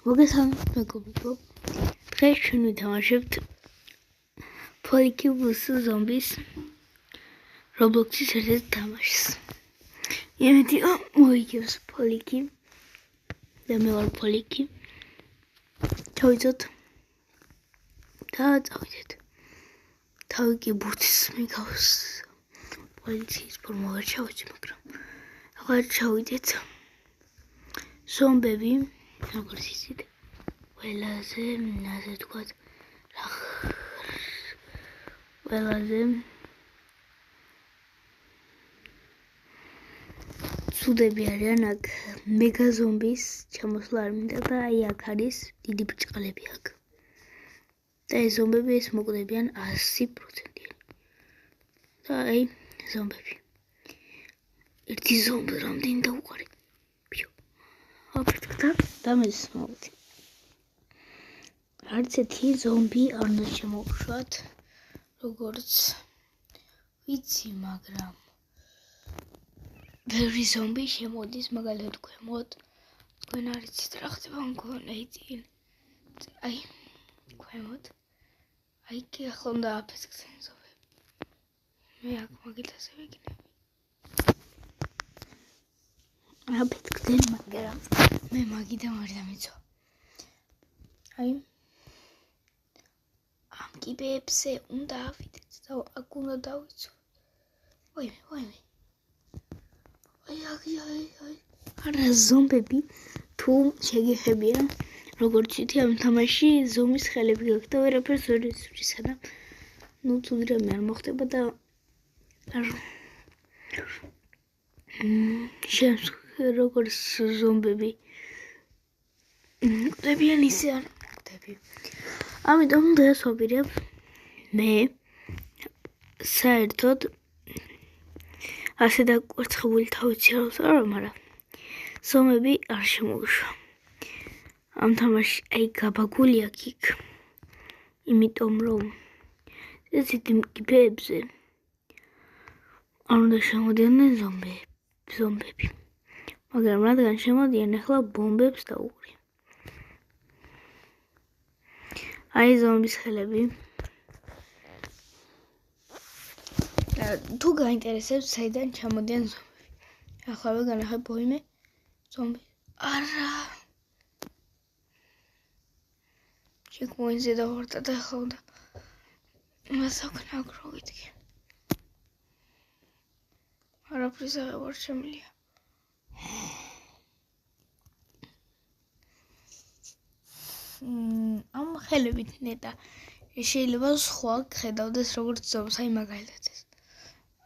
მოგესალმებით მეგობრებო. დღეს ჩვენ ვითამაშებთ Polyki vs Zombies Roblox-ის ერთ-ერთ თამაშს. იმედი მოიგებს Polyki და მე ვარ Polyki. ჩავიწოთ და წავიდეთ. თავი კი ბურთს მიგავს. პოლიციის ფორმა ვერ ჩავიცი, მაგრამ ახლა ჩავიდეთ. ზომბები როგორც იცით, ყველაზე ასე ვთქვათ, ყველაზე ცუდები არიან აქ მეგა ზომბის ჩამოსვლა არ მინდა და აი აქ არის დიდი ბრჭყალები აქ. და ეს ზომბები ეს მოკვდებიან 100%. და აი ზომბები. ერთი ზომბი რამდენი დაუყარე. აფეთქდა და მეც მოვიდი. არც ერთი ზომბი არ უნდა შემოვუშვათ, როგორც ვიცი, მაგრამ ბევრი ზომბი შემოდის, მაგალითად ქვემოთ. თქვენ არ იცით რა ხდება მგონეიდან. აი, ქვემოთ. აი კი ახლა უნდა აფეთქდნენ ზომბები. მე აქ მაგითაზე ვიგნები. აფეთქდნენ, მაგრამ მე მაგიდან არ დამეცვა. აი ამ კიბეებზე უნდა ავიდეთ და აქ უნდა დავიცვათ. ვაიმე. აი. არა ზომბები თუ შეგეხებიან, როგორც იცით, ამ თამაში ზომის ხელები გაქვთ და ვერაფერს ვერ იცვრის, და ნუ ცუდი რამე არ მოხდება და როგორც ზომბები კვდებიან ისე არ კვდები. ამიტომ დღეს ვაპირებ მე საერთოდ ასე დაკვერცხებული თავიც არ ვარ, მაგრამ ზომები არ შემოუშვა. ამ თამაში აი გაბაგული აქ იქ, იმიტომ რომ ესეთი კიბეებზე არ უნდა შემოდიოდნენ ზომბები. მაგრამ რადგან შემოდიან, ახლა ბომბებს დაუყრი. აი ზომბის ხელები. თუ გაინტერესებს, საიდან ჩამოდიან ზომბები. ახლა განახებ ვაიმე ზომბი. არა. შეგმოინზე დავარდა და ახლა უნდა მასაკნა გროვიდგი. არაფრის აღარ შემიძლია. ამ ხელებით ნეტა შეიძლება სხვა ხედავდეს როგორც ზომს, აი მაგალითად ეს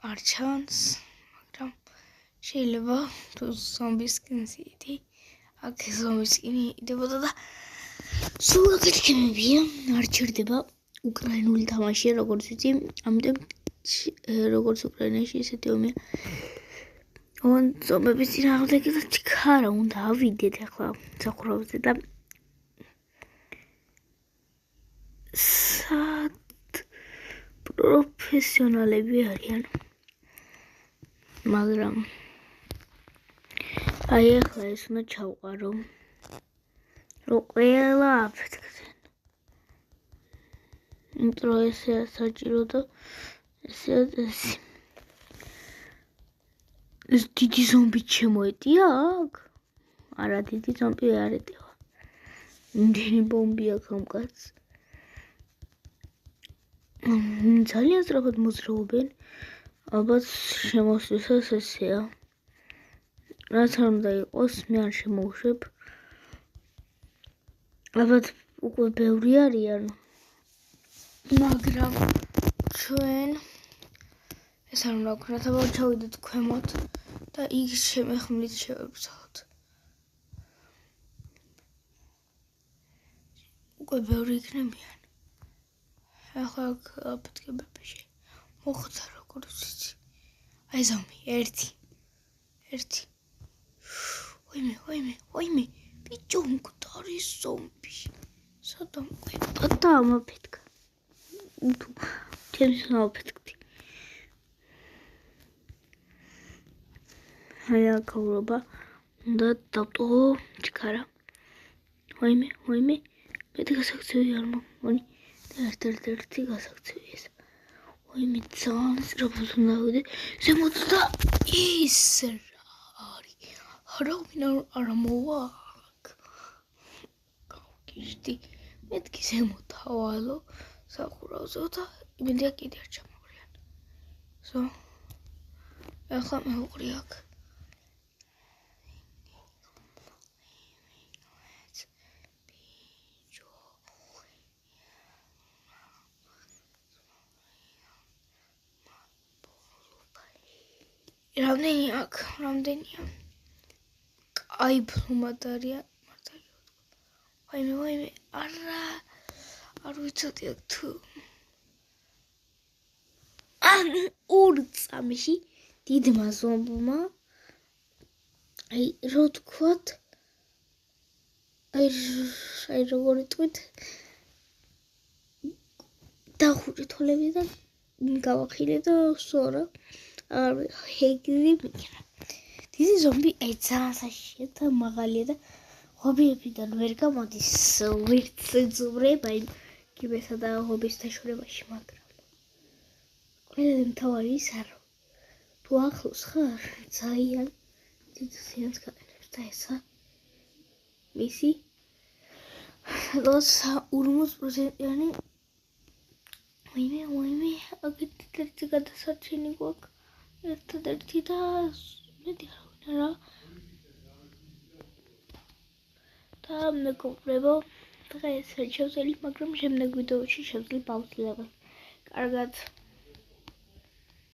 არ ჩანს, მაგრამ შეიძლება თუ ზომბის სკინს იტი, აქ ზომბის სკინი იდებოდა და სულ აკეთებია, არ ჩერდება უკრაინული თამაშია, როგორც ვიცი, ამიტომ როგორც უკრაინაში ისეთი ომია. ზომბების წინააღმდეგ და ჩქარა უნდა ავიდეთ ახლა სახურავზე და პროფესიონალები არიან. მაგრამ აი ახლა ეს უნდა ჩავყარო, რომ ყველა აფეთქდნენ. იმიტომ რომ ესეა საჭირო და ესეა წესი. ეს დიდი ზომბი შემოეტია აქ? არა, დიდი ზომბი არ ეტევა. იმდენი ბომბი აქვს ამ კაცს. ძალიან სწრაფად მოძრაობენ. ალბათ შემოსვლისას ესეა. რაც არ უნდა იყოს, მე არ შემოუშვებ. ალბათ უკვე ბევრი არიან. მაგრამ ჩვენ ეს არ უნდა ვქნათ, ალბათ ჩავიდეთ ქვემოთ და იქ შემეხმლით შევებცალოთ. უკვე ბევრი იქნებიან. ახლა აფეთქებებში მოხდა როგორც იცი. აი ზომბი, ერთი. ვაიმე, ბიჭო, მკვდარი ზომბი. სადამ და ამაფეთქა. თუ ჩემს ამაფეთქდი. აი აქ უნდა დავტოვო ჩქარა. ვაიმე, მეტი გასაქცევი არ მოგონი და ერთ-ერთი გასაქცევი ეს. ვაიმე, ძალიან სწრაფად უნდა ავიდე ზემოთ და ის რა არის? არავინ არ მოვა აქ. გავგიჟდი. მეთქი ზემოთ ავალო სახურავზე და იმედია კიდე არ ჩამოყრიან. ზო. ახლა მეუყრი აქ. რამდენია? აი ფლუმადარია, მართალია. ვაიმე, არა. არ ვიცოდი აქ თუ. ანუ 2 წამში დიდმა ზომბმა აი რო თქვათ აი როგორი თქვით დახურე თოლები და გავახილე და სორა ჰეგრი მიქნა. დიდი ზომბი ძალიან საშიშია და მაღალია და ჰობიებიდან ვერ გამოდის ვერც ზობრება იმ კიბესა და ჰობის დაშორებაში, მაგრამ ყველაზე მთავარი ის არა. თუ ახლოს ხარ, ძალიან დიდ ზიანს გაყენებს და ესა მისი სადღაც 40%-იანი ვაიმე, აქეთ ერთი გადასარჩენი გვაქვს. ერთადერთი და მეტი არა. და მეგობრებო, დღეს შევძელი, მაგრამ შემდეგ ვიდეოში შევძლებ აუცილებლად. კარგად.